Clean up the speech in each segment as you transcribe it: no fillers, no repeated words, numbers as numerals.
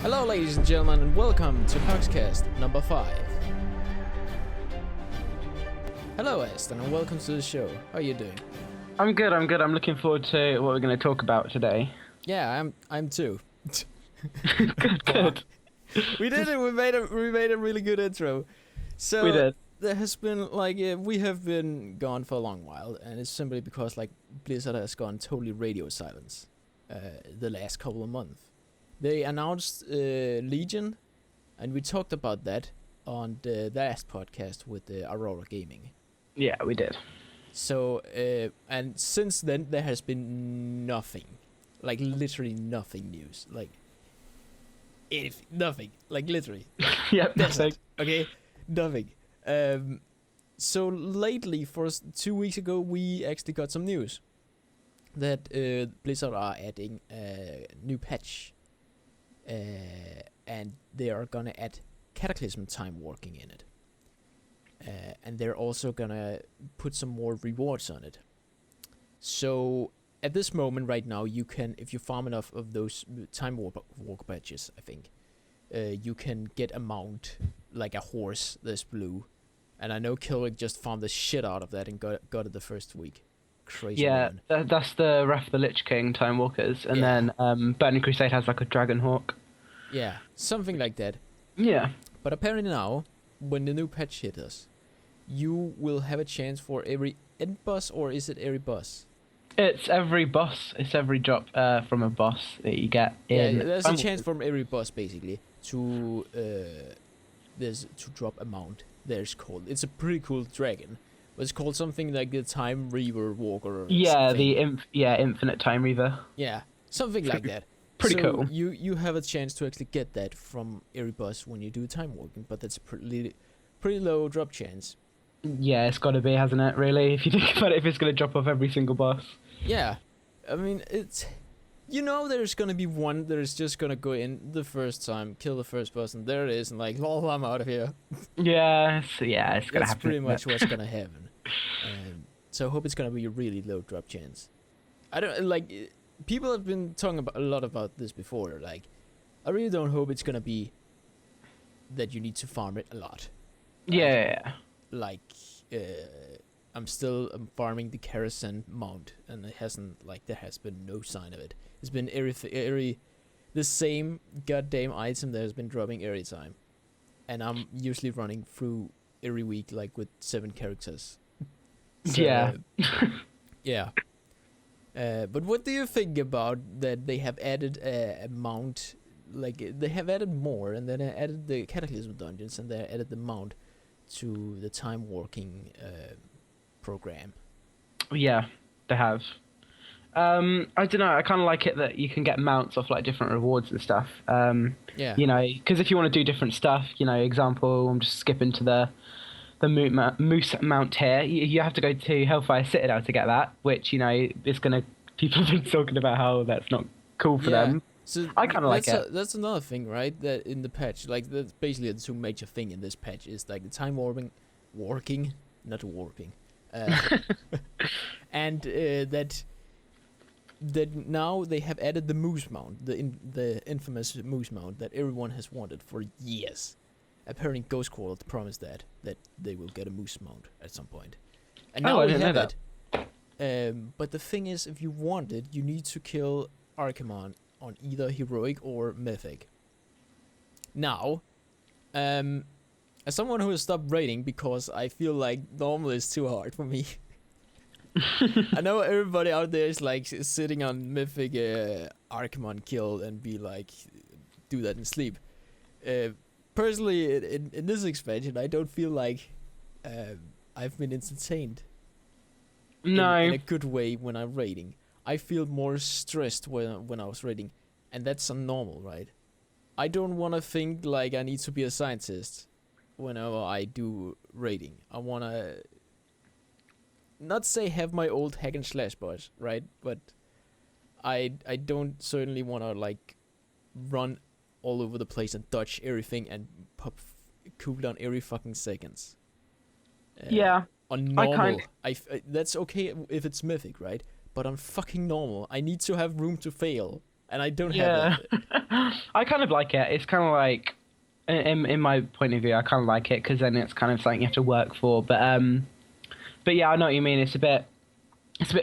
Hello, ladies and gentlemen, and welcome to HugsCast number 5. Hello, Aston, and welcome to the show. How are you doing? I'm good. I'm looking forward to what we're going to talk about today. Yeah, I'm too. Good. We did it. We made a really good intro. So We did. there has been we have been gone for a long while, and it's simply because Blizzard has gone totally radio silence the last couple of months. They announced Legion, and we talked about that on the last podcast with Aurora Gaming. Yeah, we did. So, and since then, there has been nothing. Literally nothing news. Nothing. Literally. Yep, That's nothing. it. Okay? Nothing. So lately, 2 weeks ago, we actually got some news that Blizzard are adding a new patch. And they are gonna add Cataclysm time working in it. And they're also gonna put some more rewards on it. So at this moment right now, you can, if you farm enough of those time walk patches, I think, you can get a mount like a horse that's blue. And I know Kilrick just farmed the shit out of that and got it the first week. Crazy. Yeah, man. that's the Wrath of the Lich King Time Walkers, and then Burning Crusade has like a Dragon Hawk. Yeah, something like that. Yeah. But apparently now, when the new patch hits us, you will have a chance for every end boss, or is it every boss? It's every boss. It's every drop from a boss that you get in. Yeah, there's a chance from every boss basically to drop a mount. It's a pretty cool dragon. It's called something like the Time Reaver Walker. Or yeah, something. Infinite Time Reaver. Yeah, something like that. Pretty cool. You have a chance to actually get that from every boss when you do time walking, but that's pretty low drop chance. Yeah, it's got to be, hasn't it? Really, if you think about it, if it's going to drop off every single boss. Yeah, I mean it's. There's gonna be one that is just gonna go in the first time, kill the first person. There it is, and lol, I'm out of here. Yeah, it's gonna happen. That's pretty much what's gonna happen. So I hope it's gonna be a really low drop chance. I don't people have been talking a lot about this before. I really don't hope it's gonna be that you need to farm it a lot. Yeah. I'm farming the Kerosene mount, and it hasn't there has been no sign of it. It's been the same goddamn item that has been dropping every time, and I'm usually running through every week with 7 characters. So, yeah. Yeah. But what do you think about that they have added a mount? They have added more, and then they added the Cataclysm dungeons, and they added the mount to the time walking program. Yeah, they have. I don't know. I kind of like it that you can get mounts off different rewards and stuff. Yeah. Because if you want to do different stuff, example, I'm just skipping to the moose mount here. You have to go to Hellfire Citadel to get that, which is gonna. People have been talking about how that's not cool for them. So I kind of like it. That's another thing, right? That in the patch, that's basically the two major thing in this patch is the time warping, not warping, and that now they have added the moose mount, the infamous moose mount that everyone has wanted for years. Apparently, Ghost Quarter promised that they will get a moose mount at some point, and now we have it. But the thing is, if you want it, you need to kill Archimon on either heroic or mythic. Now, as someone who has stopped raiding because I feel like normal is too hard for me. I know everybody out there is sitting on mythic Archimon kill and be do that in sleep. Personally, in this expansion, I don't feel like I've been entertained. No. In a good way when I'm raiding. I feel more stressed when I was raiding, and that's normal, right? I don't want to think I need to be a scientist whenever I do raiding. I want to not say have my old hack and slash boss, right? But I don't certainly want to run all over the place and dodge everything and pop cooldown every fucking seconds. Yeah. On normal, that's okay if it's mythic, right? But on fucking normal, I need to have room to fail. and I don't have that. I kind of like it. It's kind of like, in my point of view, I kind of like it because then it's kind of something you have to work for. But yeah, I know what you mean. It's a bit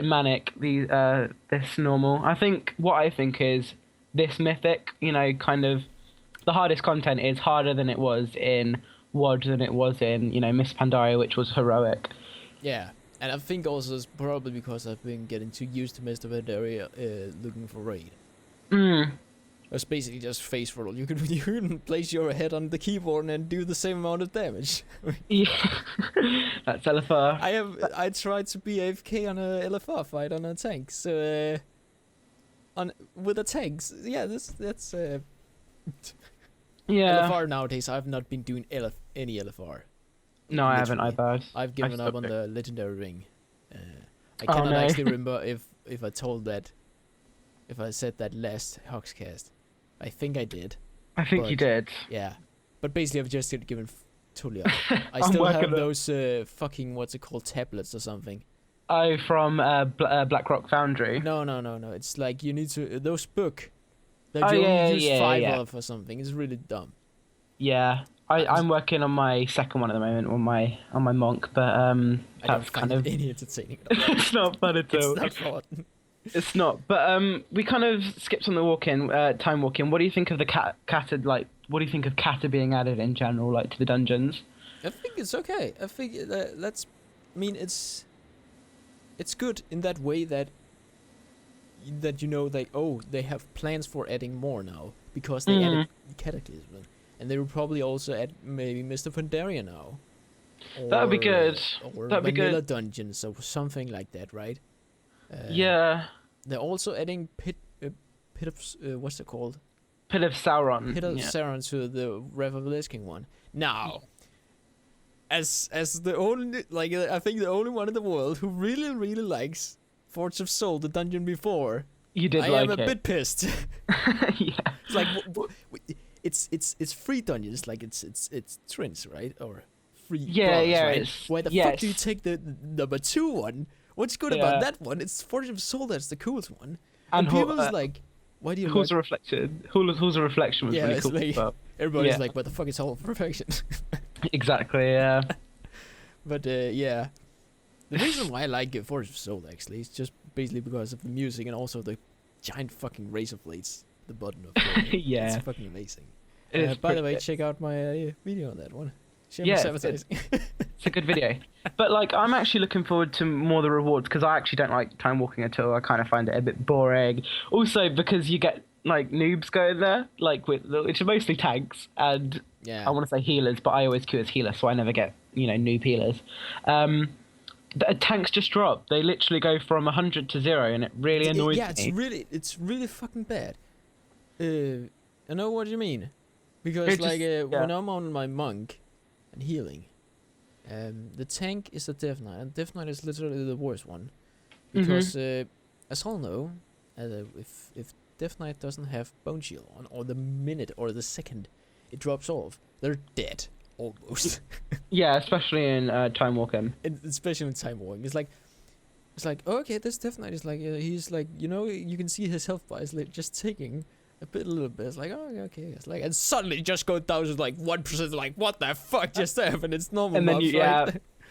manic. This normal. What I think is this mythic. You know, kind of the hardest content is harder than it was in WoD than it was in Miss Pandaria, which was heroic. Yeah, and I think also it's probably because I've been getting too used to Mr. Pandaria looking for raid. It's basically just face roll. You can place your head on the keyboard and do the same amount of damage. Yeah, that's LFR. I tried to be AFK on a LFR fight on a tank. So with the tanks, yeah, that's yeah. LFR nowadays. I've not been doing any LFR. No, I haven't either. I've given up on the legendary ring. I cannot actually remember if I told that. If I said that last HugsCast. I think I did. I think you did. Yeah. But basically I've just given totally up. I still have those fucking, what's it called, tablets or something. Oh, from Blackrock Foundry? No. It's like you need to, those book that you only use 5 of or something. It's really dumb. Yeah. I'm working on my second one at the moment, on my monk, but that's kind of any entertaining. It's not fun at all. It's not fun. It's not, but we kind of skipped on the time walking. What do you think of the kata? Like, what do you think of kata being added in general, like to the dungeons? I think it's okay. I think it's good in that way that they have plans for adding more now because they added Cataclysm, and they will probably also add maybe Mr. Pandaria now. That would be good. Or That'd be vanilla good. dungeons or something like that, right? Yeah. They're also adding pit of what's it called? Pit of Sauron. Pit of Sauron to the Wrath of the Lich King one. Now, as the only I think the only one in the world who really likes Forge of Soul, the dungeon before. You did I am a bit pissed. Yeah. It's like it's free dungeons, like it's twins, right? Or free brothers, right? Why the fuck do you take the number 2 one? What's good about that one? It's Forge of Soul that's the coolest one. And people's like, why do you Who's a Reflection? Who's a Reflection was really cool as well. Everybody's like, what the fuck is Hall of Perfection? Exactly, yeah. But yeah. The reason why I like Forge of Soul actually is just basically because of the music and also the giant fucking razor blades at the bottom of it. Yeah. It's fucking amazing. By the way, check out my video on that one. It's a good video. But like, I'm actually looking forward to more of the rewards because I actually don't like time walking at all. I kind of find it a bit boring. Also, because you get like noobs going there, like it's mostly tanks and I want to say healers, but I always queue as healer, so I never get noob healers. The tanks just drop. They literally go from 100 to 0, and it really annoys me. Yeah, it's really fucking bad. I know what you mean, because when I'm on my monk and healing, the tank is a Death Knight, and Death Knight is literally the worst one, because as all know, if Death Knight doesn't have Bone Shield on, or the minute or the second it drops off, they're dead. Almost. Yeah, especially in time walking. Especially in time walking, it's like, okay, this Death Knight is like, he's like, you can see his health bar is like just taking a little bit. It's like, oh, okay, it's like, and suddenly just go down to like 1%. Like, what the fuck just happened? It's normal. And then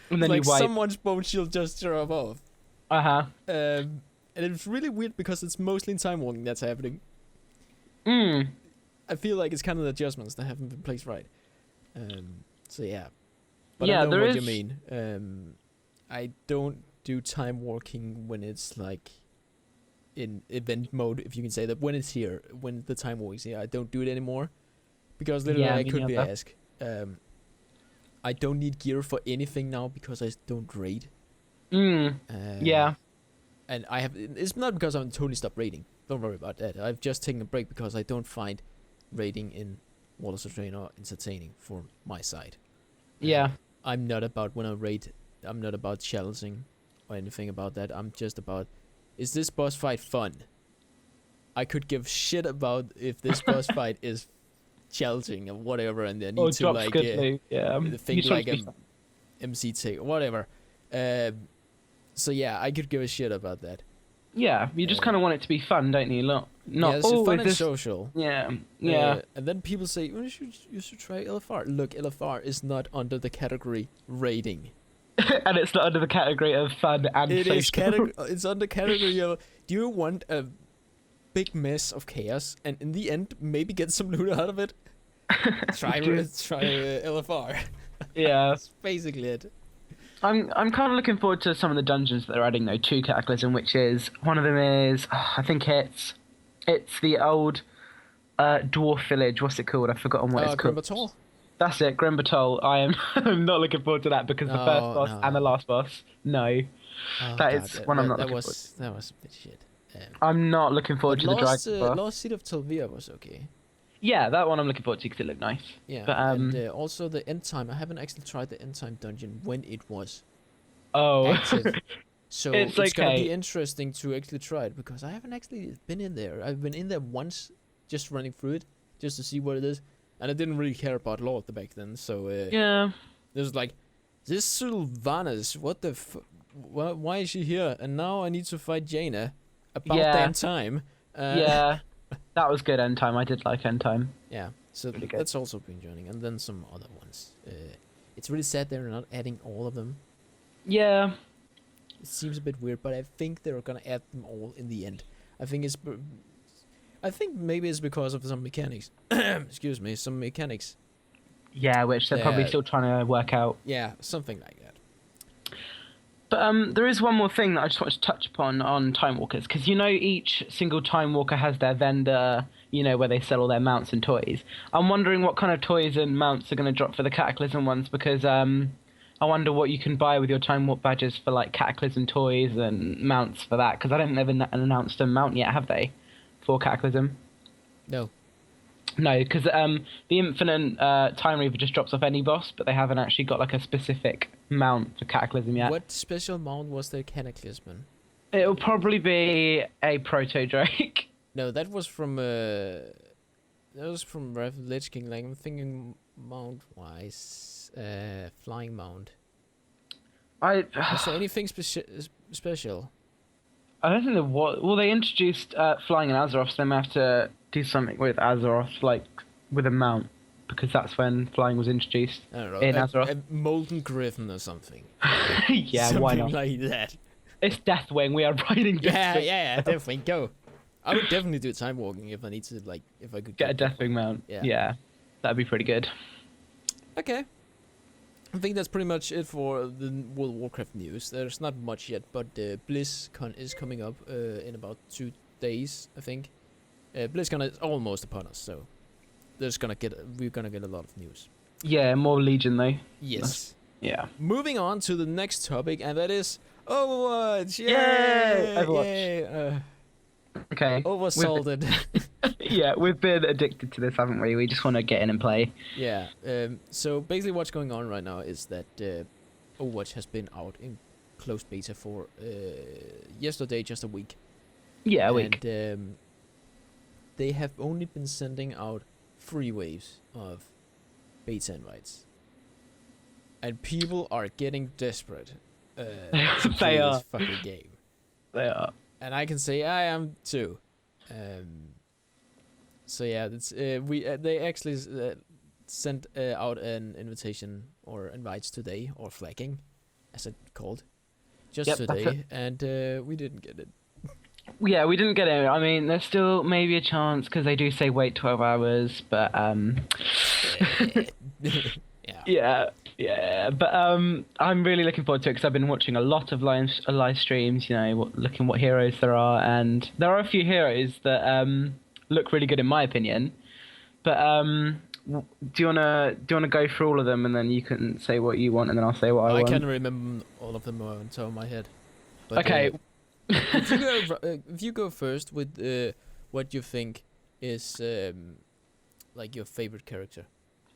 and then like you wipe. Someone's bone shield just drop off. And it's really weird because it's mostly in time walking that's happening. I feel like it's kind of the adjustments that haven't been placed right. So yeah, but I know what you mean. I don't do time walking when it's like in event mode, if you can say that. When it's here, when the time walk is here, I don't do it anymore because literally I could be asked. I don't need gear for anything now because I don't raid. Yeah. And I have. It's not because I'm totally stopped raiding. Don't worry about that. I've just taken a break because I don't find raiding in Waters of Trainer entertaining for my side. Yeah. I'm not about when I raid. I'm not about challenging or anything about that. I'm just about, is this boss fight fun? I could give shit about if this boss fight is challenging or whatever, and I need to like think like MC take or whatever. So yeah, I could give a shit about that. Yeah, you just kind of want it to be fun, don't you? Not Yes, it's oh, fun is and this? social. Yeah, yeah. And then people say, well, you should try LFR. Look, LFR is not under the category rating. And it's not under the category of fun and It is social. It's under category of. Do you want a big mess of chaos and in the end maybe get some loot out of it? Try LFR. Yeah. That's basically it. I'm kind of looking forward to some of the dungeons that they're adding though to Cataclysm, which is one of them is I think it's the old dwarf village. What's it called? I've forgotten what it's called. Grimbatol? That's it, Grimbatol. I am I'm not looking forward to that because the first boss and the last boss. No, that is one I'm not looking forward to. That was a bit shit. I'm not looking forward to the dragon boss. Lost Seed of Telvia was okay. Yeah, that one I'm looking forward to because it looked nice. Yeah, but, and also the end time. I haven't actually tried the end time dungeon when it was active. So it's gonna be interesting to actually try it because I haven't actually been in there. I've been in there once, just running through it, just to see what it is, and I didn't really care about Lord back then. So yeah, there's like this Sylvanas. What the? Why is she here? And now I need to fight Jaina. About damn time. Yeah. That was good end time. I did like end time. Yeah, so that's also been joining, and then some other ones. It's really sad they're not adding all of them. Yeah, it seems a bit weird, but I think they're gonna add them all in the end. I think maybe it's because of some mechanics. Excuse me, some mechanics. Yeah, which they're probably still trying to work out. Yeah, something like that. But there is one more thing that I just wanted to touch upon on Time Walkers, because each single Time Walker has their vendor, where they sell all their mounts and toys. I'm wondering what kind of toys and mounts are going to drop for the Cataclysm ones, because I wonder what you can buy with your Time Walk badges for like Cataclysm toys and mounts for that, because I don't think they've announced a mount yet, have they, for Cataclysm? No. No, because the Infinite Time Reaver just drops off any boss, but they haven't actually got like a specific mount for Cataclysm yet. What special mount was there Cataclysm? It'll probably be a Proto Drake. No, that was from Wrath of the Lich King. Like I'm thinking mount wise, flying mount. Is there anything special? I don't think there was. Well, they introduced flying in Azeroth, so they may have to do something with Azeroth, like with a mount, because that's when flying was introduced. I don't know, in Azeroth. A Molten Griffin or something. Yeah, something why not? Like that. It's Deathwing. We are riding Deathwing. Yeah, definitely go. I would definitely do time walking if I need to, like, if I could get a Deathwing mount. Yeah, that'd be pretty good. Okay. I think that's pretty much it for the World of Warcraft news. There's not much yet, but BlizzCon is coming up in about 2 days, I think. BlizzCon is almost upon us, so we're gonna get a lot of news. Yeah, more Legion though. Yes. Yeah. Moving on to the next topic, and that is OverWatch. Yay! OverWatch. Yay! Okay. Oversalted. Yeah, we've been addicted to this, haven't we? We just want to get in and play. Yeah. So basically, what's going on right now is that Overwatch has been out in closed beta for yesterday, just a week. Yeah, a week. And they have only been sending out 3 waves of beta invites, and people are getting desperate to play this fucking game. They are. And I can say I am too. So yeah, it's they actually sent out an invitation or invites today, or flagging, as it's called, just today, and we didn't get it. Yeah, we didn't get it. I mean, there's still maybe a chance because they do say wait 12 hours, but Yeah, but I'm really looking forward to it because I've been watching a lot of live streams, looking what heroes there are, and there are a few heroes that look really good in my opinion. But do you wanna go through all of them, and then you can say what you want, and then I'll say what I want? I can't remember all of them on top of my head. But, okay. If you go first with what you think is like your favorite character.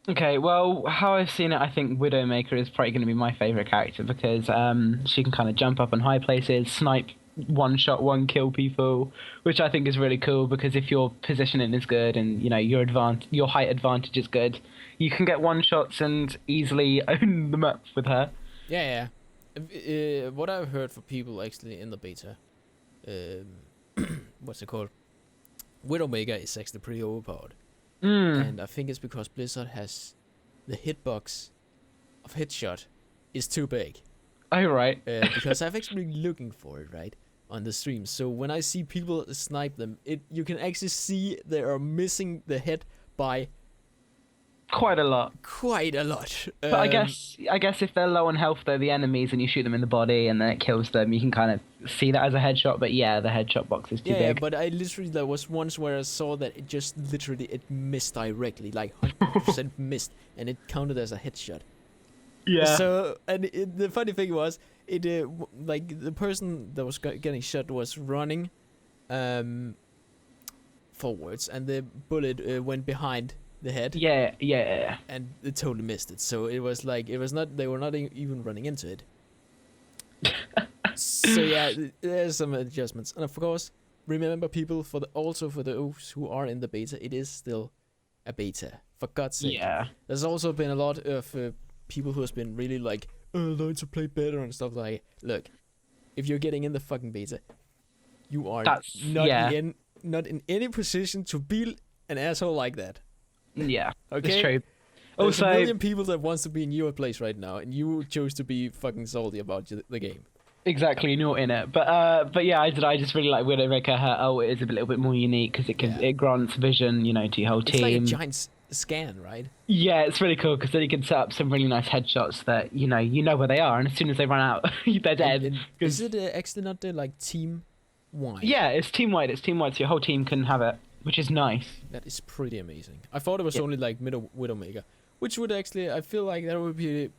Okay, well, how I've seen it, I think Widowmaker is probably going to be my favourite character because she can kind of jump up in high places, snipe, one-shot, one-kill people, which I think is really cool because if your positioning is good and, your height advantage is good, you can get one-shots and easily own the map with her. Yeah. What I've heard from people actually in the beta what's it called? Widowmaker is actually pretty overpowered, Mm. and I think it's because Blizzard has the hitbox of Hugshot is too big. Oh right. Because I've actually been looking for it right on the stream. So when I see people snipe them, you can actually see they are missing the head by Quite a lot. quite a lot. But I guess if they're low on health, they're the enemies, and you shoot them in the body, and then it kills them. You can kind of see that as a headshot. But yeah, the headshot box is too yeah, big. but I literally there was once where I saw that it just literally it missed directly, like 100% missed, and it counted as a headshot. Yeah. So and the funny thing was, like the person that was getting shot was running, forwards, and the bullet went behind the head. Yeah. And it totally missed it. So it was like they were not even running into it. So yeah, there's some adjustments, and of course, remember people for those who are in the beta, it is still a beta. For God's sake. Yeah. There's also been a lot of people who has been really like, learn to play better and stuff like. Look, if you're getting in the fucking beta, you are not in any position to be an asshole like that. Yeah. Okay. It's true. There's Also, a million people that wants to be in your place right now, and you chose to be fucking salty about the game. exactly, you're in it. But yeah, I just really like Widowmaker. Her ult is a little bit more unique because it grants vision, to your whole It's team. like a giant scan, right? Yeah, it's really cool because then you can set up some really nice headshots that you know where they are, and as soon as they run out, they're dead. And is it actually not the like team wide? Yeah, it's team wide. It's team wide, so your whole team can have it, which is nice. That is pretty amazing. I thought it was only like Widowmaker, which would actually I feel like that would be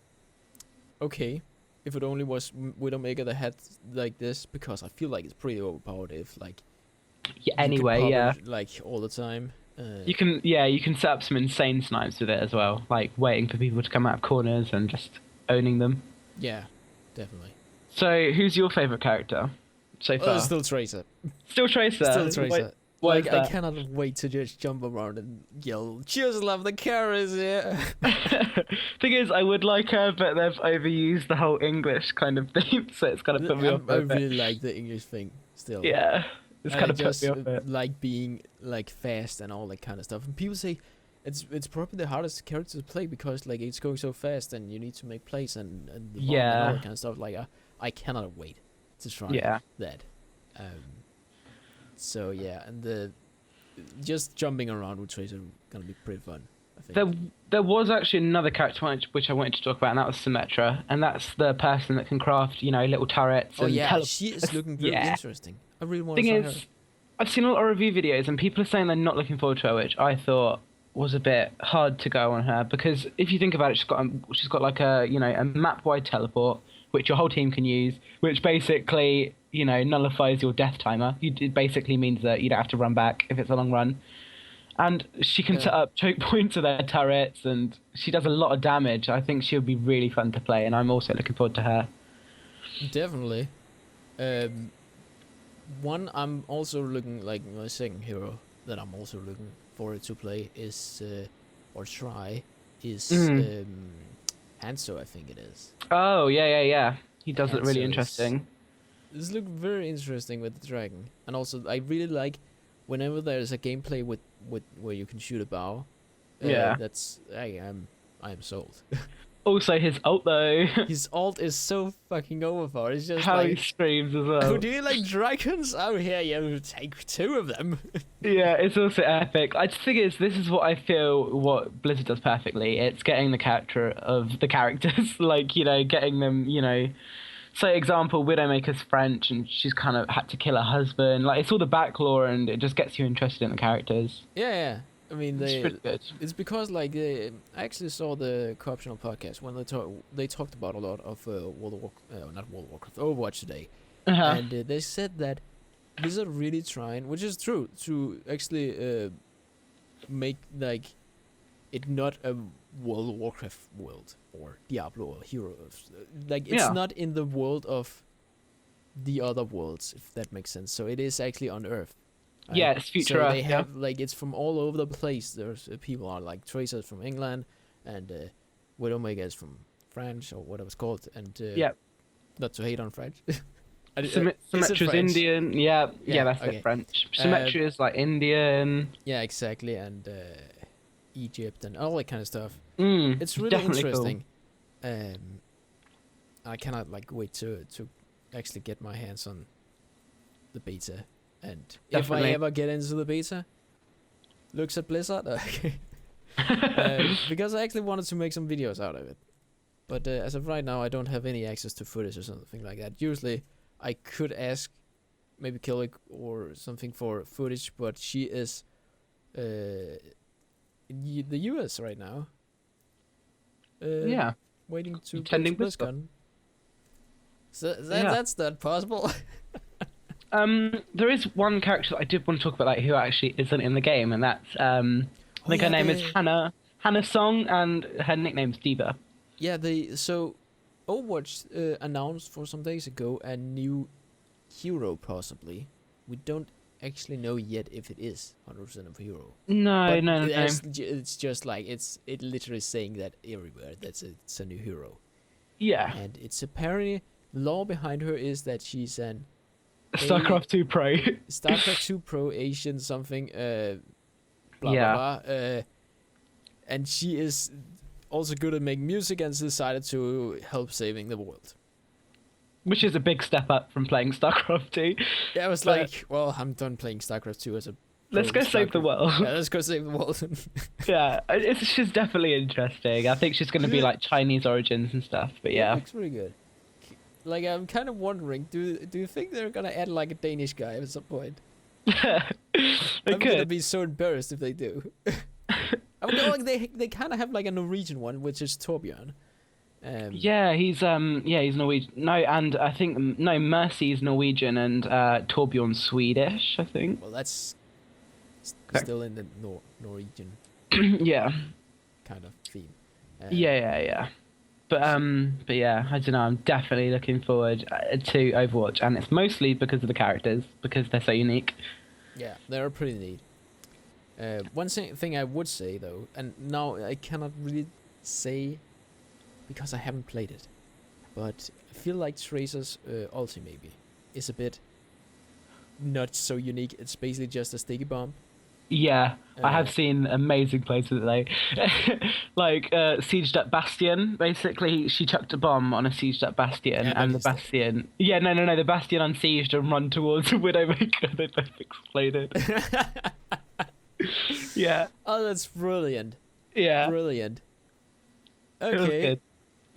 okay if it only was Widowmaker that had like this, because I feel like it's pretty overpowered if like Yeah, you could anyway, pop yeah. it, like all the time. You can set up some insane snipes with it as well, like waiting for people to come out of corners and just owning them. Yeah, definitely. So, who's your favorite character so far? Still Tracer. Still Tracer. Still Tracer. Why Like is I that? cannot wait to just jump around and yell, "Just love the carrots!" Yeah. Thing is, I would like her, but they've overused the whole English kind of theme, so it's kind of put me off I a bit. really like the English thing still. Yeah, it's kind of put just me off a bit. like being like fast and all that kind of stuff. And people say it's probably the hardest character to play because like it's going so fast and you need to make plays and the bomb and all Yeah. that kind of stuff. Like I cannot wait to try Yeah. that. So yeah, and the just jumping around with Tracer gonna be pretty fun, I think. There was actually another character which I wanted to talk about, and that was Symmetra, and that's the person that can craft, little turrets. Oh and yeah, she is looking very yeah. interesting. I really want to Thing try is, her. I've seen a lot of review videos, and people are saying they're not looking forward to her, which I thought was a bit hard to go on her, because if you think about it, she's got like a map-wide teleport, which your whole team can use, which basically nullifies your death timer. It basically means that you don't have to run back if it's a long run. And she can Yeah. set up choke points to their turrets, and she does a lot of damage. I think she'll be really fun to play, and I'm also looking forward to her. Definitely. One I'm also looking like my second hero that I'm also looking forward to play is or try is Hanzo, I think it is. Oh, yeah. He does look Hanzo really is- interesting. This look very interesting with the dragon, and also I really like whenever there's a gameplay with where you can shoot a bow. Yeah. That's I am sold. Also, his ult, though. His ult is so fucking overpowered. It's just How he like, screams as well. do you like dragons? Oh, here you take 2 of them. Yeah, it's also epic. I just think this is what I feel what Blizzard does perfectly. It's getting the character of the characters, like, getting them, say example, Widowmaker's French and she's kind of had to kill her husband. Like, it's all the back lore and it just gets you interested in the characters. Yeah. I mean, It's pretty good. it's because like I actually saw the Co-optional podcast when they talked about a lot of not World of Warcraft, Overwatch today. Uh-huh. And they said that Blizzard really trying, which is true, to actually make like it not a World of Warcraft world or Diablo or Heroes. Like it's Yeah. not in the world of the other worlds, if that makes sense. So it is actually on Earth. Right? Yeah, it's future So Earth, they yeah. have like it's from all over the place. There's people are like Tracers from England, and Widowmaker is from France or whatever it's called. And Yeah. not to hate on French. Is it Symmetra's French? Indian. Yeah, Yeah, that's okay. it. French. Symmetra is like Indian. Yeah, exactly, and Egypt and all that kind of stuff. It's It's really definitely cool. interesting. Um, I cannot like wait to actually get my hands on the beta, and if I Definitely. ever get into the beta, looks at Blizzard, because I actually wanted to make some videos out of it. But as of right now, I don't have any access to footage or something like that. Usually, I could ask maybe Killick or something for footage, but she is in the US right now. Yeah. Waiting to go to Attending BlizzCon. BlizzCon. So Yeah. that's not possible. There is one character that I did want to talk about, like who actually isn't in the game, and that's I think her name is Hannah Song, and her nickname's Diva. Yeah, so Overwatch announced for some days ago a new hero, possibly. We don't actually know yet if it is 100% of a hero. No, But no, no, no. it's just like it literally saying that everywhere. It's a new hero, Yeah, and it's apparently the law behind her is that she's an StarCraft 2 Pro. StarCraft 2 Pro Asian something. Blah Yeah. blah blah. And she is also good at making music and decided to help saving the world. Which is a big step up from playing StarCraft 2. Yeah, I was But- like, well, I'm done playing StarCraft 2 as a Let's pro go save the StarCraft. world. Yeah, let's go save the world. Yeah, she's definitely interesting. I think she's going to be like Chinese origins and stuff. But It yeah, looks really good. Like, I'm kind of wondering, do you think they're gonna add like a Danish guy at some point? they I'm gonna could. be so embarrassed if they do. I mean, like they kind of have like a Norwegian one, which is Torbjörn. Yeah, he's Norwegian. No, and I think no, Mercy's Norwegian and Torbjorn's Swedish, I think. Well, that's Okay. still in the Norwegian Yeah. kind of theme. Yeah. But yeah, I don't know. I'm definitely looking forward to Overwatch, and it's mostly because of the characters, because they're so unique. Yeah, they're pretty neat. One thing I would say though, and now I cannot really say because I haven't played it, but I feel like Tracer's ulti maybe is a bit not so unique. It's basically just a sticky bomb. Yeah, I have Uh, seen amazing plays with it though. Like sieged up Bastion. Basically, she chucked a bomb on a sieged up Bastion, Yeah, and the but it's- Bastion. Yeah, no, the Bastion unsieged and run towards a Widowmaker. They both exploded. Yeah, Oh, that's brilliant! yeah. Brilliant. It was Okay, good.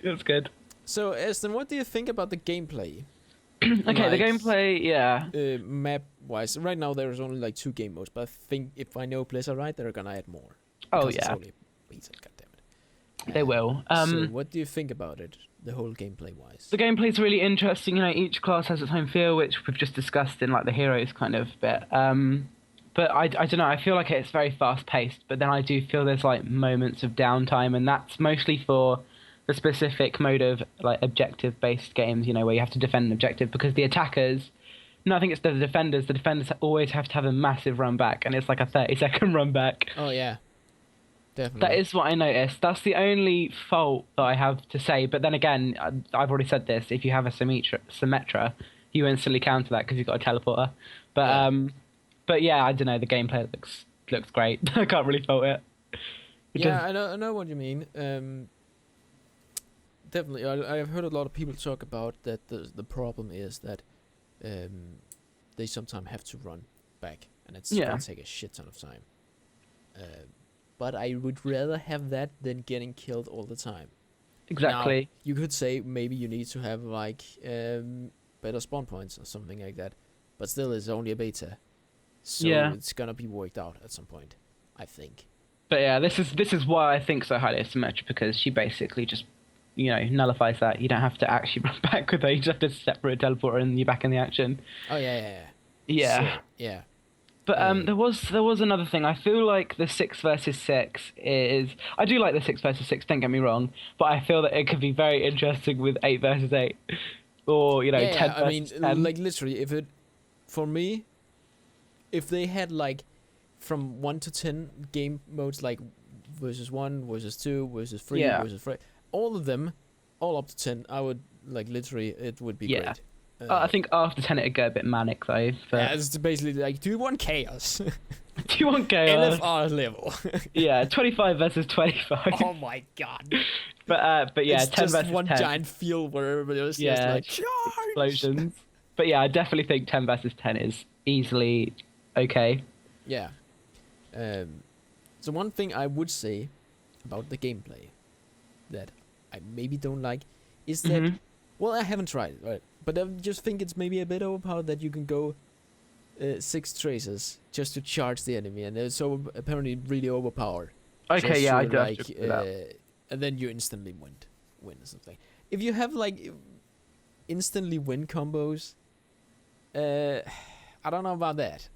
It was good. so Aston, what do you think about the gameplay? Okay, the Like, gameplay. Yeah. Map wise, right now there's only like 2 game modes, but I think if I know Blizzard right, they're gonna add more. Oh Because it's yeah, only beta, goddammit. they will. So what do you think about it, the whole gameplay wise? The gameplay's really interesting. You know, each class has its own feel, which we've just discussed in like the heroes kind of bit. But I don't know. I feel like it's very fast paced, but then I do feel there's like moments of downtime, and that's mostly for the specific mode of like objective based games. You know, where you have to defend an objective, because the attackers. No, I think it's the defenders. The defenders always have to have a massive run back, and it's like a 30-second run back. Oh yeah, definitely. That is what I noticed. That's the only fault that I have to say. But then again, I've already said this. If you have a Symmetra, you instantly counter that because you've got a teleporter. But Yeah. but yeah, I don't know. The gameplay looks great. I can't really fault it. It Yeah, does- I know what you mean. Definitely, I've heard a lot of people talk about that. The problem is that they sometimes have to run back, and it's Yeah. gonna take a shit ton of time. But I would rather have that than getting killed all the time. exactly. Now, you could say maybe you need to have like better spawn points or something like that, but still, it's only a beta, so Yeah. it's gonna be worked out at some point, I think. But yeah, this is why I think so highly of Symmetra, because she basically just, you know, nullifies that. You don't have to actually run back with her. You just have to separate a teleporter and you're back in the action. Oh yeah. Yeah. So, yeah. But Yeah. there was another thing. I feel like the 6 versus 6 is. I do like the 6 versus 6. Don't get me wrong, but I feel that it could be very interesting with 8 versus 8, or you know, Yeah, 10 I mean, versus 10. like literally, for me, if they had like from 1 to 10 game modes, like versus 1, versus 2, versus 3, Yeah. versus 3, all of them, all up to 10, I would like literally, it would be Yeah. great. I think after 10 it'd go a bit manic though. But Yeah, it's basically like, do you want chaos? do you want chaos? LFR level. Yeah, 25 versus 25. Oh my god. But yeah, It's 10 just versus one 10. giant field where everybody else Yeah, just like, charge! explosions. But yeah, I definitely think 10 versus 10 is easily okay. Yeah. So one thing I would say about the gameplay that I maybe don't like is that, Mhm. well, I haven't tried it, right? But I just think it's maybe a bit overpowered that you can go 6 traces just to charge the enemy, and it's so apparently really overpowered. Okay, Just yeah, I to, do have like, to agree with that. and then you instantly win or something. If you have like instantly win combos, I don't know about that.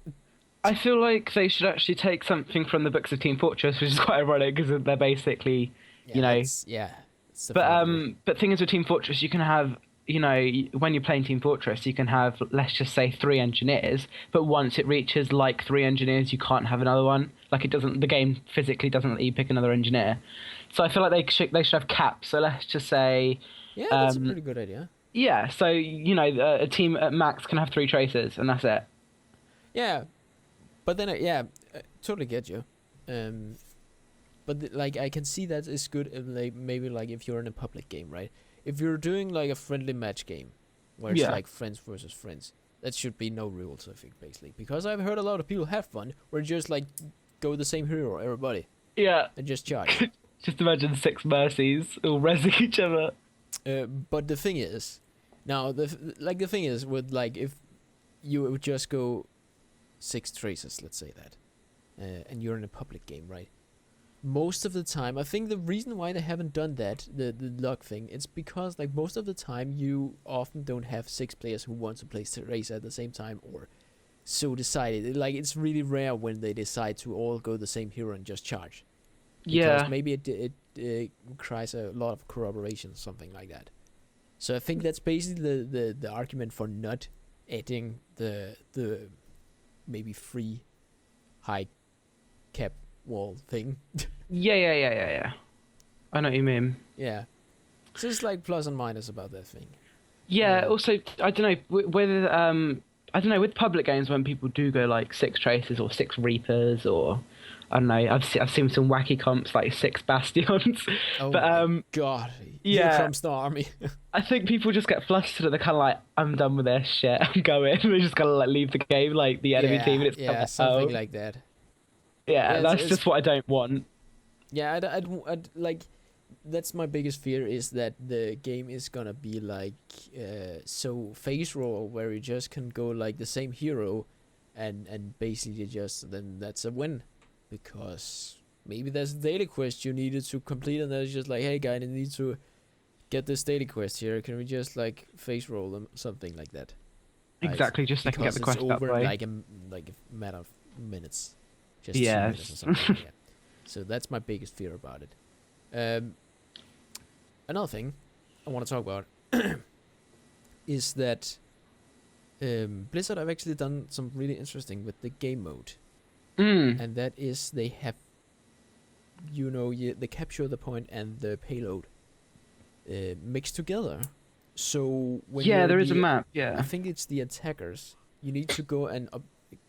I feel like they should actually take something from the books of Team Fortress, which is quite ironic because they're basically, Yeah, you know. it's definitely- But thing is with Team Fortress, you can have, you know, when you're playing Team Fortress, you can have, let's just say, 3 engineers. But once it reaches like 3 engineers, you can't have another one. Like the game physically doesn't let you pick another engineer. So I feel like they should have caps. So let's just say, yeah, that's a pretty good idea. yeah. So you know, a team at max can have 3 tracers, and that's it. Yeah, but then yeah, totally get you. But like I can see that is good if, like, maybe like if you're in a public game, right? If you're doing like a friendly match game, where it's Yeah. like friends versus friends, that should be no rules, I think, basically. Because I've heard a lot of people have fun where just like go the same hero, everybody, Yeah. and just charge. Just imagine 6 mercies all rezzing each other. But the thing is, now the thing is with like if you would just go 6 traces, let's say that, and you're in a public game, right? Most of the time, I think the reason why they haven't done that, the luck thing, it's because like most of the time you often don't have 6 players who want to play race at the same time, or so decided. Like it's really rare when they decide to all go the same hero and just charge. Because Yeah. maybe it requires a lot of corroboration, something like that. So I think that's basically the argument for not adding the maybe free high cap wall thing. Yeah. I know what you mean. Yeah. So it's like plus and minus about that thing. Yeah. Yeah. Also, I don't know whether I don't know with public games when people do go like 6 traces or 6 reapers or I don't know. I've seen some wacky comps like 6 bastions. Oh But my god. Here yeah. comes the army. I think people just get flustered and they're kind of like, I'm done with this shit. I'm going. They just kind of like leave the game, like the enemy team, and it's yeah, kind of, something oh. like that. Yeah, Yeah, that's it's just what I don't want. Yeah, I'd like. That's my biggest fear, is that the game is gonna be like so face roll where you just can go like the same hero, and basically just then that's a win, because maybe there's a daily quest you needed to complete and there's just like, hey guy, I need to get this daily quest here. Can we just like face roll them, something like that? Right? Exactly, just so I can get Because the quest it's out over the way. like a matter of minutes, just 2 Yes. minutes or something. Yeah. So that's my biggest fear about it. Another thing I want to talk about is that Blizzard have actually done some really interesting with the game mode, and that is they have, the capture the point and the payload mixed together. So when Yeah, you're there is a the- map. I Yeah. think it's the attackers. You need to go and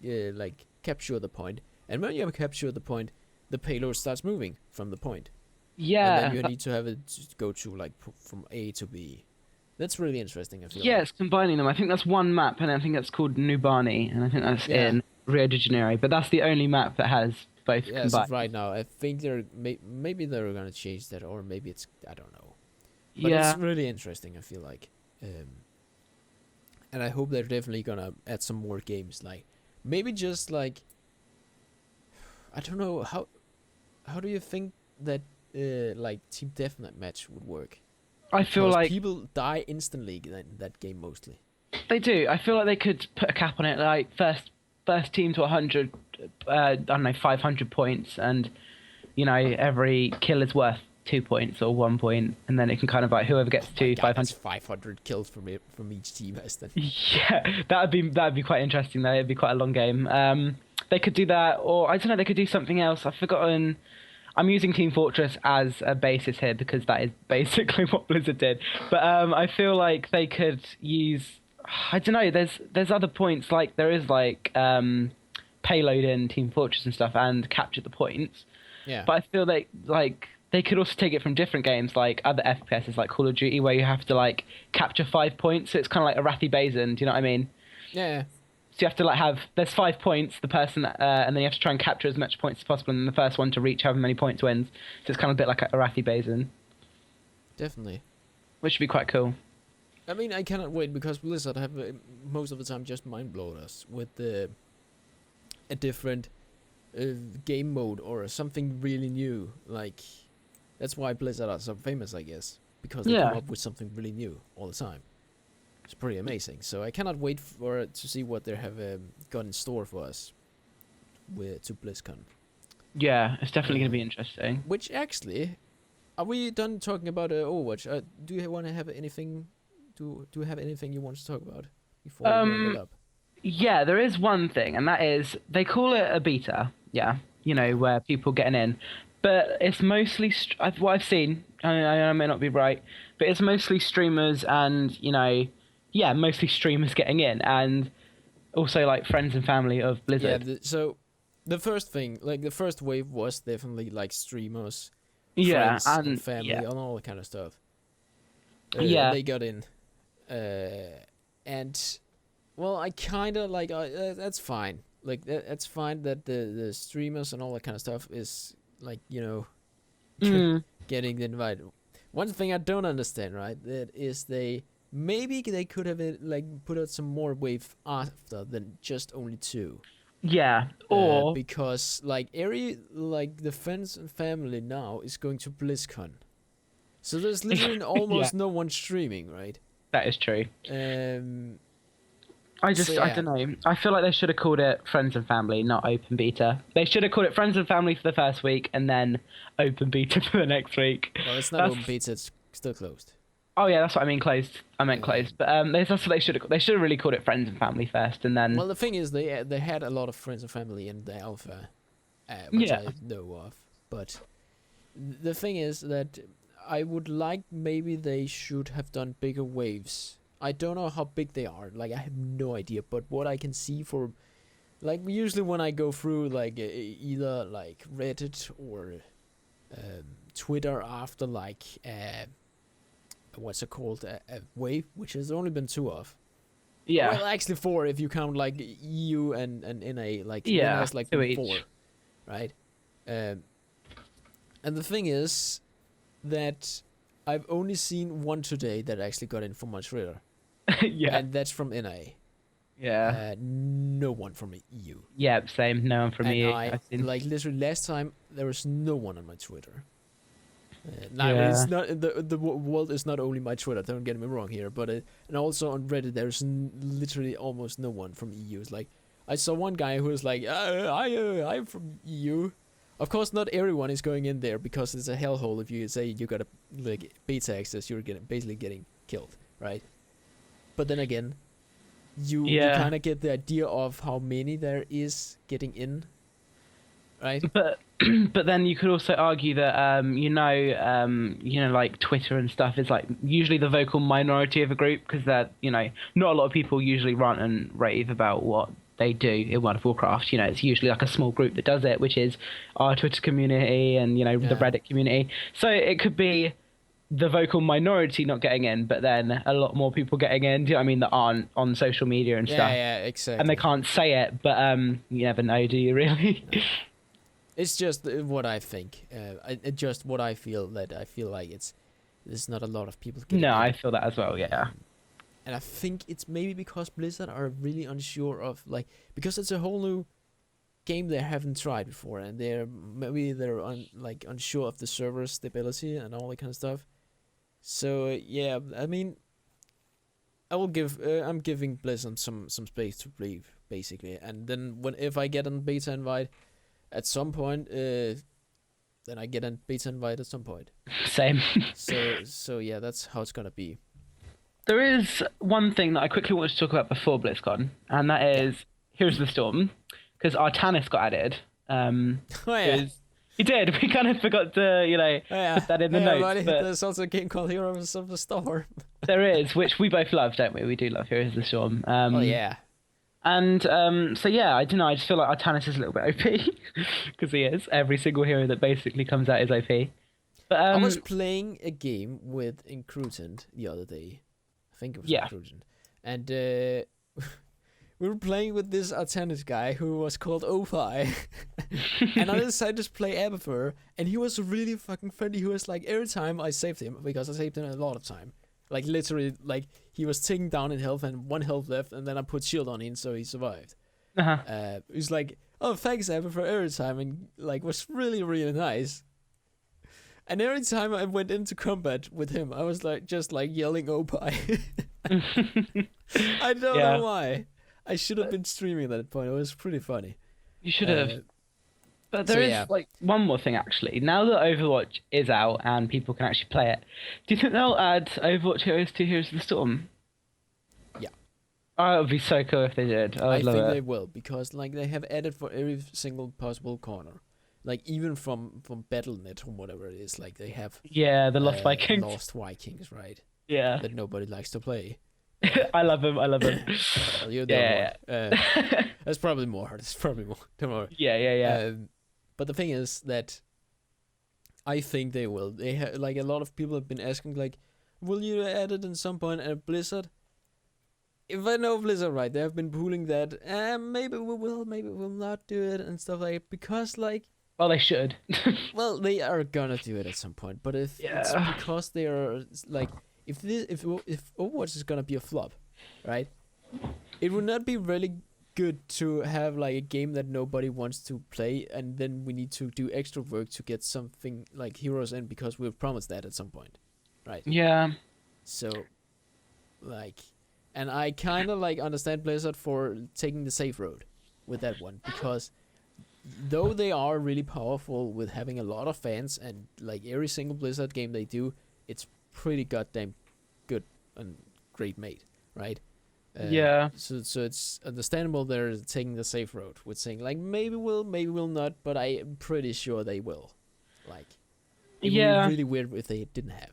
like capture the point, and when you have captured the point, the payload starts moving from the point. And Yeah. then you need to have it go to like from A to B. That's really interesting, I feel. Yeah, like. it's combining them. I think that's one map, and I think that's called Nubani, and I think that's Yeah. in Rio de Janeiro. But that's the only map that has both Yeah, combined. so right now I think they're maybe they're gonna change that, or maybe it's, I don't know. But Yeah. it's really interesting, I feel like. And I hope they're definitely gonna add some more games, like maybe just like, I don't know, how do you think that like team deathmatch would work? I feel Because like people die instantly in that game mostly. they do. I feel like they could put a cap on it, like first team to 100, I don't know, 500 points, and you know every kill is worth 2 points or 1 point, and then it can kind of like whoever gets to My God, that's 500. 500 kills from each team, Aston. Yeah, that'd be quite interesting though. It'd be quite a long game. They could do that, or I don't know. They could do something else. I've forgotten. I'm using Team Fortress as a basis here because that is basically what Blizzard did. But I feel like they could use I don't know. There's other points, like there is like payload in Team Fortress and stuff, and capture the points. Yeah. But I feel like they could also take it from different games, like other FPSs, like Call of Duty, where you have to like capture 5 points. So it's kind of like a Rathy Basin. Do you know what I mean? Yeah. So you have to like there's 5 points, the person, and then you have to try and capture as much points as possible, and then the first one to reach however many points wins. So it's kind of a bit like a Rathy Basin, Definitely. which would be quite cool. I mean, I cannot wait because Blizzard have most of the time just mind blown us with a different game mode or something really new. Like that's why Blizzard are so famous, I guess, because they come up with something really new all the time. It's pretty amazing. So I cannot wait to see what they have got in store for us to BlizzCon. Yeah, it's definitely going to be interesting. Which actually, are we done talking about Overwatch? Do you want to have anything? Do you have anything you want to talk about before we wrap it up? Yeah, there is one thing, and that is they call it a beta. Yeah, you know, where people getting in, but it's mostly what I've seen. I may not be right, but it's mostly streamers and mostly streamers getting in, and also like friends and family of Blizzard. Yeah. So the first thing, like the first wave, was definitely like streamers, Yeah, friends, and and family, and all that kind of stuff. Yeah. They got in, and well, I kind of like that's fine. Like that's fine that the streamers and all that kind of stuff is like getting invited. One thing I don't understand, right, that is maybe they could have like put out some more wave after than just only 2. Yeah, or because like the friends and family now is going to BlizzCon, so there's literally almost no one streaming, right? That is true. I yeah. don't know. I feel like they should have called it Friends and Family, not Open Beta. They should have called it Friends and Family for the first week, and then Open Beta for the next week. Well, it's not open beta; it's still closed. Oh yeah, that's what I mean. Closed. I meant closed. But that's what they should have. They should have really called it Friends and Family first, and then. Well, the thing is, they had a lot of friends and family in the alpha, which I know of. But the thing is that I would like maybe they should have done bigger waves. I don't know how big they are. Like I have no idea. But what I can see for, like usually when I go through like either like Reddit or Twitter after like what's it called, a wave, which has only been 2 of. Yeah. Well, actually 4 if you count like EU and NA, like yeah, NA's like 4, right? And the thing is that I've only seen one today that actually got in from my Twitter. Yeah. And that's from NA. Yeah. No one from the EU. Yeah, same. No one from and EU. Like literally last time there was no one on my Twitter. It's not the world is not only my Twitter. Don't get me wrong here, but and also on Reddit there's literally almost no one from EU. It's like I saw one guy who was like, I'm from EU. Of course, not everyone is going in there because it's a hellhole. If you say you got a like beta access, you're basically getting killed, right? But then again, you kind of get the idea of how many there is getting in, right? But then you could also argue that like Twitter and stuff is like usually the vocal minority of a group because they're not a lot of people usually rant and rave about what they do in World of Warcraft. It's usually like a small group that does it, which is our Twitter community and the Reddit community. So it could be the vocal minority not getting in, but then a lot more people getting in. Do you know what I mean? That aren't on social media and stuff. Yeah, exactly. And they can't say it, but you never know, do you really? No. It's just what I think. Just what I feel. That I feel like there's not a lot of people getting in. I feel that as well. Yeah. And I think it's maybe because Blizzard are really unsure of because it's a whole new game they haven't tried before, and they're unsure of the server stability and all that kind of stuff. So yeah, I mean, I'm giving Blizzard some space to breathe basically, and then if I get a beta invite at some point, then I get a beta invite at some point. Same. So yeah, that's how it's gonna be. There is one thing that I quickly want to talk about before BlizzCon, and that is Here's the Storm, because Artanis got added. You did. We kind of forgot to, Yeah, put that in the hey, notes. everybody. But There's also a game called Heroes of the Storm. there is, which we both love, don't we? We do love Heroes of the Storm. Oh yeah. And so yeah, I don't know. I just feel like Artanis is a little bit OP because he is. Every single hero that basically comes out is OP. But I was playing a game with Incrutant the other day. I think it was Incrutant. And we were playing with this Artanis guy who was called Ophi. And I decided to play Abathur, and he was really fucking friendly. He was like, every time I saved him, because I saved him a lot of time. Like, literally, like, he was taken down in health and 1 health left, and then I put shield on him, so he survived. He was like, oh, thanks, Abathur, every time, and, like, was really, really nice. And every time I went into combat with him, I was, like, just, like, yelling Ophi. I don't know why. I should have been streaming at that point. It was pretty funny. You should have. But there is like one more thing actually. Now that Overwatch is out and people can actually play it, do you think they'll add Overwatch Heroes to Heroes of the Storm? Yeah. Oh, it would be so cool if they did. I think they will, because like they have added for every single possible corner. Like even from Battle.net or whatever it is, like they have the Lost Vikings. Lost Vikings, right? Yeah. That nobody likes to play. I love him. Well, you're the one. There's probably more. Don't worry. Yeah. But the thing is that I think they will. They like a lot of people have been asking, like, will you add it in some point at Blizzard? If I know Blizzard right, they have been pooling that. Maybe we will, maybe we'll not do it and stuff like it, because like. Well, they should. Well, they are gonna do it at some point, but if it's because they are like. If Overwatch is gonna be a flop, right? It would not be really good to have like a game that nobody wants to play, and then we need to do extra work to get something like Heroes in, because we've promised that at some point, right? Yeah. So, like, and I kind of like understand Blizzard for taking the safe road with that one, because though they are really powerful with having a lot of fans, and like every single Blizzard game they do, it's pretty goddamn good and great made, right? So it's understandable they're taking the safe road with saying like maybe we'll not, but I'm pretty sure they will. Like, it would be really weird if they didn't have.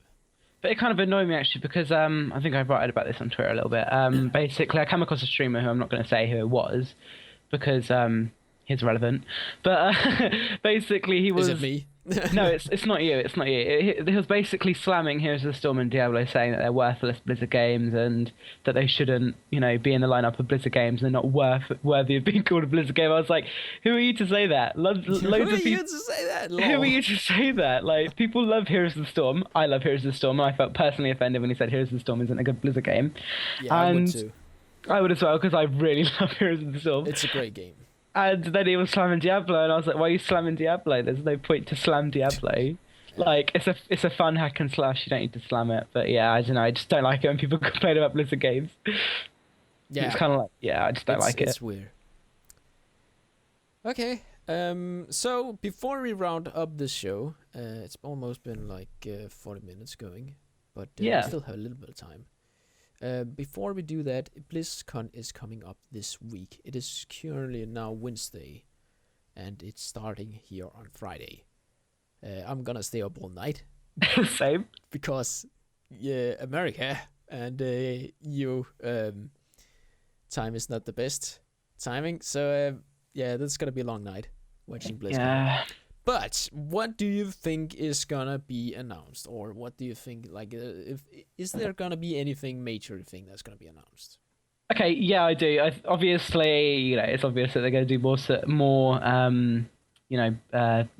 But it kind of annoyed me actually because I think I wrote about this on Twitter a little bit. Basically, I came across a streamer who I'm not going to say who it was because he's relevant. But basically, he was. Is it me? No, it's not you. It's not you. He was basically slamming Heroes of the Storm and Diablo, saying that they're worthless Blizzard games and that they shouldn't, be in the lineup of Blizzard games. They're not worthy of being called a Blizzard game. I was like, who are you to say that? Who are you to say that? Lol. Who are you to say that? Like, people love Heroes of the Storm. I love Heroes of the Storm. I felt personally offended when he said Heroes of the Storm isn't a good Blizzard game. Yeah, I would too. I would as well, because I really love Heroes of the Storm. It's a great game. And then he was slamming Diablo, and I was like, why are you slamming Diablo? There's no point to slam Diablo. Like, it's a fun hack and slash, you don't need to slam it. But yeah, I don't know, I just don't like it when people complain about Blizzard games. Yeah. It's kind of like, I just don't like it. It's weird. Okay, so before we round up this show, it's almost been like 40 minutes going, but we still have a little bit of time. Before we do that, BlizzCon is coming up this week. It is currently now Wednesday, and it's starting here on Friday. I'm gonna stay up all night. Same. Because, America and EU time is not the best timing. So, that's gonna be a long night watching BlizzCon. Yeah. But what do you think is gonna be announced, or what do you think? Like, is there gonna be anything major thing that's gonna be announced? Okay, yeah, I do. Obviously, it's obvious that they're going to do more,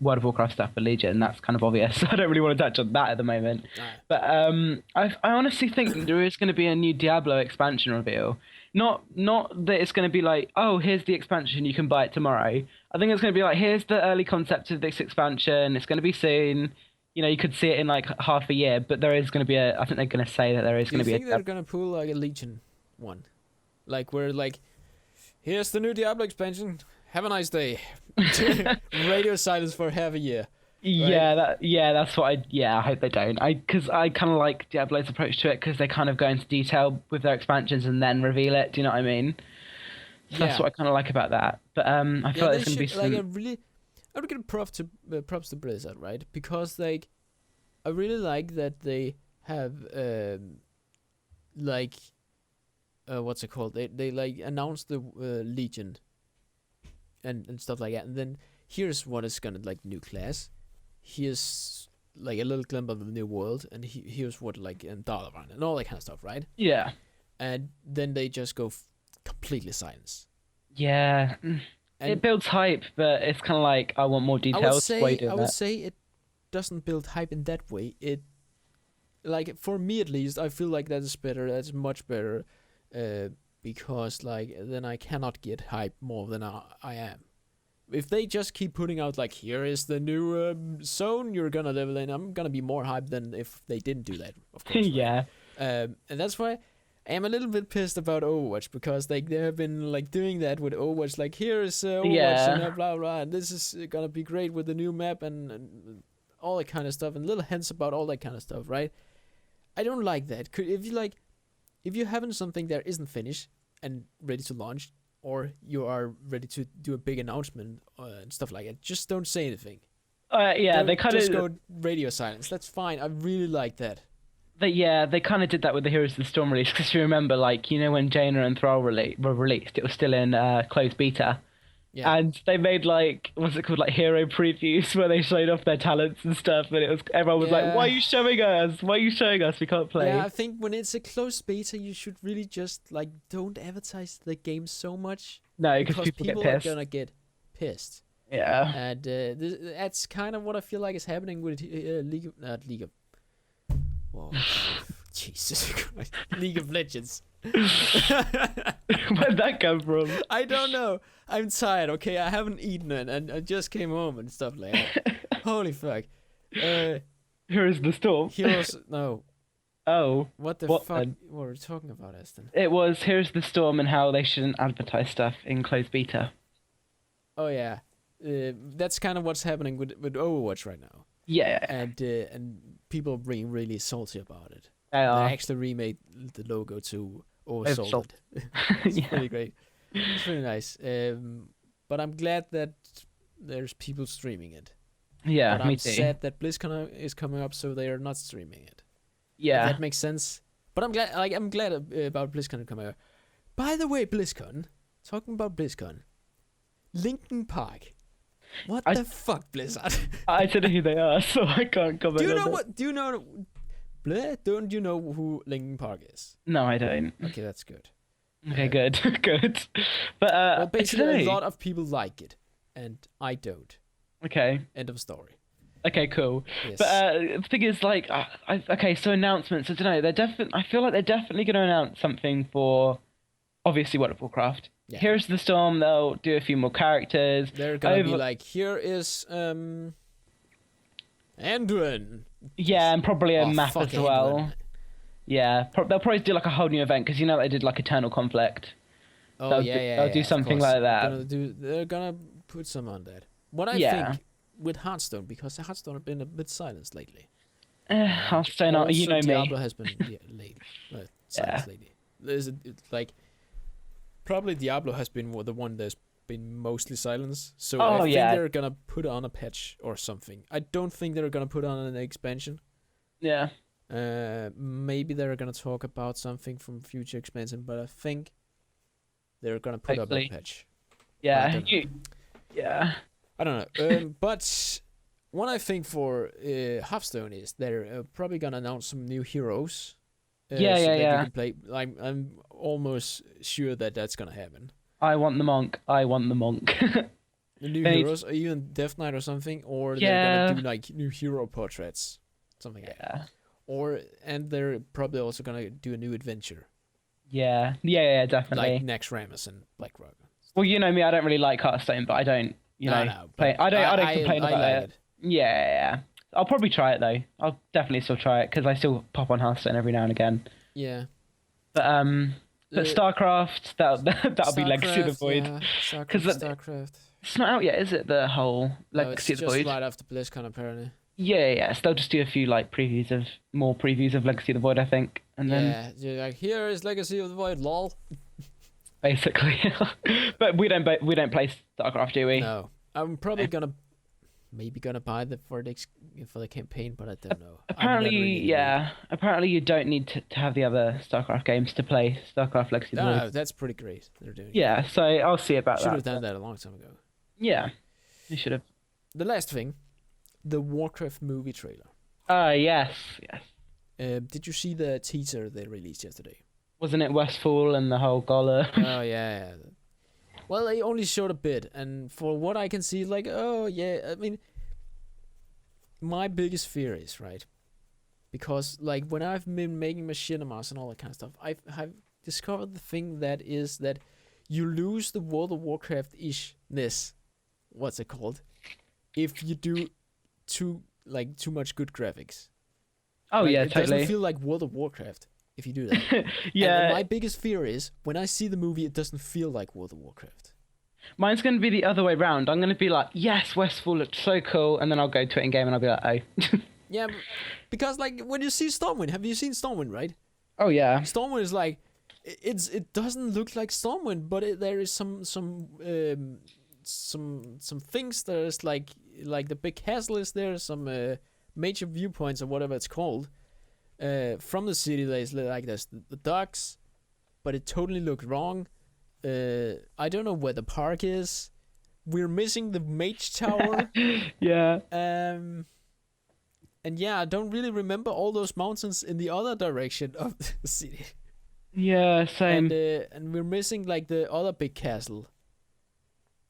World of Warcraft stuff for Legion. That's kind of obvious. I don't really want to touch on that at the moment. But I honestly think there is going to be a new Diablo expansion reveal. Not that it's going to be like, oh, here's the expansion, you can buy it tomorrow. I think it's going to be like, here's the early concept of this expansion. It's going to be soon. You could see it in like half a year, but there is going to be I think they're going to say that there is going to be Do you think they're going to pull like a Legion one? Like, where like, here's the new Diablo expansion. Have a nice day. Radio silence for half a year. Right? That's what I hope they don't. Because I kind of like Diablo's approach to it, because they kind of go into detail with their expansions and then reveal it. Do you know what I mean? So that's what I kind of like about that. But I feel like there's going to be some... I would give props to Blizzard, right? Because like, I really like that they have like what's it called? They like announced the Legion and stuff like that, and then here's what is gonna like new class. Here's like a little glimpse of the new world, and here's what like Dalaran and all that kind of stuff, right? Yeah. And then they just go completely silence. Yeah. And It builds hype, but it's kind of like I want more details. I would say it doesn't build hype in that way. It like for me at least, I feel like that is better. That's much better, because like then I cannot get hype more than I am. If they just keep putting out like here is the new zone you're gonna level in, I'm gonna be more hyped than if they didn't do that. Of course. Yeah. And that's why I am a little bit pissed about Overwatch, because like they have been like doing that with Overwatch. Like here is Overwatch and blah blah, and this is gonna be great with the new map and all that kind of stuff, and little hints about all that kind of stuff, right? I don't like that. If you haven't something that isn't finished and ready to launch, or you are ready to do a big announcement and stuff like that, just don't say anything. Yeah, they kind of just go radio silence. That's fine. I really like that. They kind of did that with the Heroes of the Storm release, because you remember, like, when Jaina and Thrall were released, it was still in closed beta. Yeah. And they made like, what's it called, like hero previews where they showed off their talents and stuff, and everyone was like, "Why are you showing us? Why are you showing us? We can't play." Yeah, I think when it's a closed beta, you should really just like don't advertise the game so much. No, because people get pissed. Are gonna get pissed. Yeah. And that's kind of what I feel like is happening with League of. Whoa, Jesus Christ! League of Legends. Where'd that come from? I don't know. I'm tired, okay? I haven't eaten it, and I just came home and stuff like that. Holy fuck. Heroes the Storm? No. Oh. What the fuck? Then? What were we talking about, Aston? It was Heroes the Storm and how they shouldn't advertise stuff in closed beta. Oh, yeah. That's kind of what's happening with Overwatch right now. Yeah. And people are being really salty about it. They are. They actually remade the logo to Oversalted. It's pretty great. It's really nice. But I'm glad that there's people streaming it. Yeah, but me I'm too. sad that BlizzCon is coming up, so they are not streaming it. Yeah, if that makes sense. But I'm glad. Like, I'm glad about BlizzCon coming up. By the way, BlizzCon. Talking about BlizzCon, Linkin Park. What the fuck, Blizzard? I don't know who they are, so I can't comment. Do you know what? Do you know? Don't you know who Linkin Park is? No, I don't. Okay, that's good. Okay, good, good. But well, basically, a lot of people like it, and I don't. Okay. End of story. Okay, cool. Yes. But the thing is, like, okay, so announcements. I don't know. I feel like they're definitely going to announce something for, obviously, World of Warcraft. Yeah. Here's the Storm. They'll do a few more characters. They're gonna be like, here is Anduin. Yeah, and probably a map as well. Anduin. Yeah, they'll probably do like a whole new event, because they did like Eternal Conflict. Oh, they'll do something like that. They're gonna put some on that. What I think with Hearthstone, because Hearthstone have been a bit silenced lately. Hearthstone, me. Diablo has been silenced lately. Like probably Diablo has been the one that's been mostly silenced. So I think they're gonna put on a patch or something. I don't think they're gonna put on an expansion. Yeah. Maybe they're gonna talk about something from future expansion, but I think they're gonna put up a patch. Yeah. I don't know. But what I think for Hearthstone is they're probably gonna announce some new heroes. So that you can play. I'm almost sure that that's gonna happen. I want the monk. The new heroes, or even Death Knight or something, or they're gonna do like new hero portraits, something like that. And they're probably also gonna do a new adventure. Yeah, definitely. Like Naxxramas and Blackrock. Well, you know me, I don't really like Hearthstone, but I don't, play. I don't complain about it. Yeah. I'll probably try it though. I'll definitely still try it, because I still pop on Hearthstone every now and again. Yeah. But StarCraft, that'll be Legacy of the Void. Yeah, StarCraft. It's not out yet, is it? The whole Legacy of the Void. It's just right after BlizzCon, apparently. Yeah. So they'll just do a few like more previews of Legacy of the Void, I think, and then like, here is Legacy of the Void, lol. Basically, but we don't play StarCraft, do we? No, I'm probably gonna maybe gonna buy the for the campaign, but I don't know. Apparently, yeah. Apparently, you don't need to have the other StarCraft games to play StarCraft Legacy of the Void. No, that's pretty great. They're doing. Yeah, so I'll see about that. Should have done that a long time ago. Yeah, you should have. The last thing, the Warcraft movie trailer. Yes. Did you see the teaser they released yesterday? Wasn't it Westfall and the whole Gola? Oh yeah. Well, they only showed a bit, and for what I can see, like, oh yeah, I mean, my biggest fear is, right, because like when I've been making machinimas and all that kind of stuff, I've discovered the thing that is that you lose the World of Warcraft ishness. What's it called? If you do too much good graphics. Oh like, yeah, it totally. doesn't feel like World of Warcraft if you do that. Yeah. And my biggest fear is when I see the movie, it doesn't feel like World of Warcraft. Mine's going to be the other way round. I'm going to be like, yes, Westfall looked so cool, and then I'll go to it in game and I'll be like, oh. Yeah, because like when you see Stormwind, have you seen Stormwind, right? Oh yeah. Stormwind is like, it doesn't look like Stormwind, but there is some things that is like the big castle is there, some major viewpoints or whatever it's called. From the city, there's like there's the docks, but it totally looked wrong. I don't know where the park is. We're missing the mage tower. Yeah. And yeah, I don't really remember all those mountains in the other direction of the city. Yeah, same. And we're missing like the other big castle.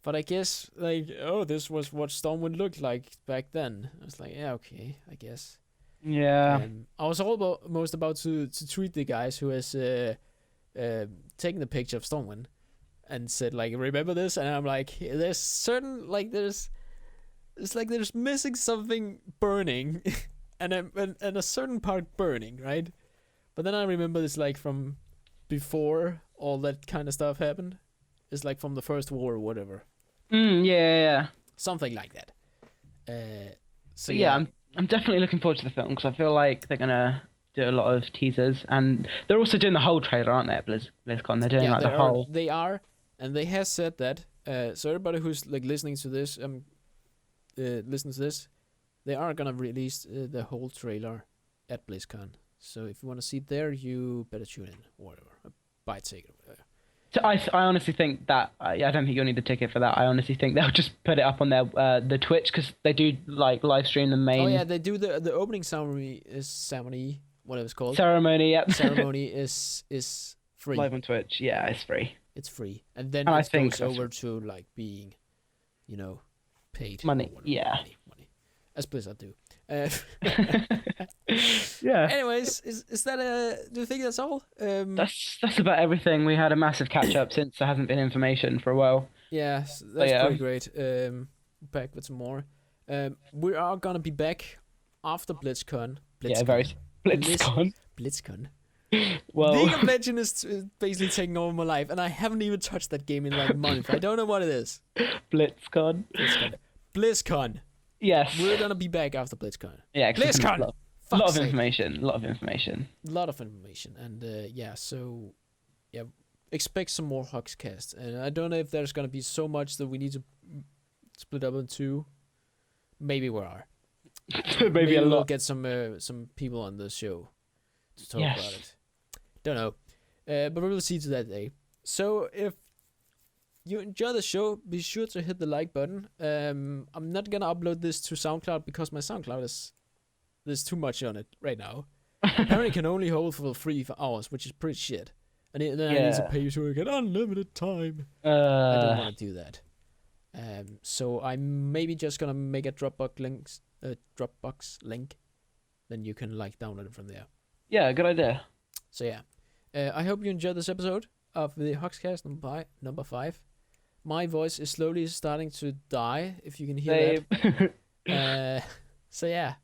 But I guess like, oh, this was what Stormwind looked like back then. I was like, yeah, okay, I guess. Yeah. I was almost about to tweet the guys who has taken the picture of Stormwind and said like, remember this? And I'm like, there's certain like there's missing something burning, and a certain part burning, right? But then I remember this like from before all that kind of stuff happened. It's like from the first war or whatever. Yeah. Something like that. So yeah, I'm definitely looking forward to the film because I feel like they're gonna do a lot of teasers, and they're also doing the whole trailer, aren't they? At BlizzCon, they're doing like the whole. They are, and they have said that. So everybody who's like listening to this, they are gonna release the whole trailer at BlizzCon. So if you want to see it there, you better tune in or whatever, buy a ticket or whatever. So I honestly think that I don't think you'll need a ticket for that. I honestly think they'll just put it up on their the Twitch because they do like live stream the main. Oh yeah, they do the opening ceremony, whatever it's called. Ceremony, yep. Ceremony is free. Live on Twitch, yeah, it's free. It's free, and then I it think goes over to like being, paid money. Yeah, money, as Blizzard do. Yeah. Anyways, is that do you think that's all? That's about everything. We had a massive catch up since there hasn't been information for a while. Yeah, that's pretty great. Back with some more. We are gonna be back after BlizzCon. Yeah, very BlizzCon. BlizzCon. Well, League of Legends is basically taking over my life, and I haven't even touched that game in like a month. I don't know what it is. BlizzCon. Yes. We're gonna be back after BlizzCon. Yeah, BlizzCon. A lot of information. A lot of information. And so expect some more HugsCast. And I don't know if there's gonna be so much that we need to split up in two. Maybe we are. Maybe a lot. We'll get some people on the show to talk about it. Don't know, but we will see to that day. So if you enjoy the show, be sure to hit the like button. I'm not gonna upload this to SoundCloud because my SoundCloud there's too much on it right now. Apparently, it can only hold for 3 hours, which is pretty shit. And then I need to pay so I get unlimited time. I don't want to do that. So I'm maybe just gonna make a Dropbox link, then you can like download it from there. Yeah, good idea. So yeah, I hope you enjoyed this episode of the HugsCast number 5. My voice is slowly starting to die, if you can hear that. So yeah,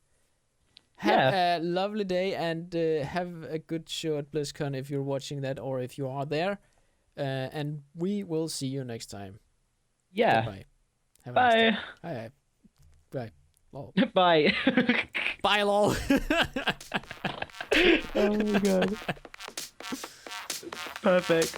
have a lovely day and have a good show at BlizzCon if you're watching that or if you are there. And we will see you next time. Yeah. Goodbye. Have a Bye. nice day. Bye. Bye. Lol. Bye. Bye, lol. Oh my god. Perfect.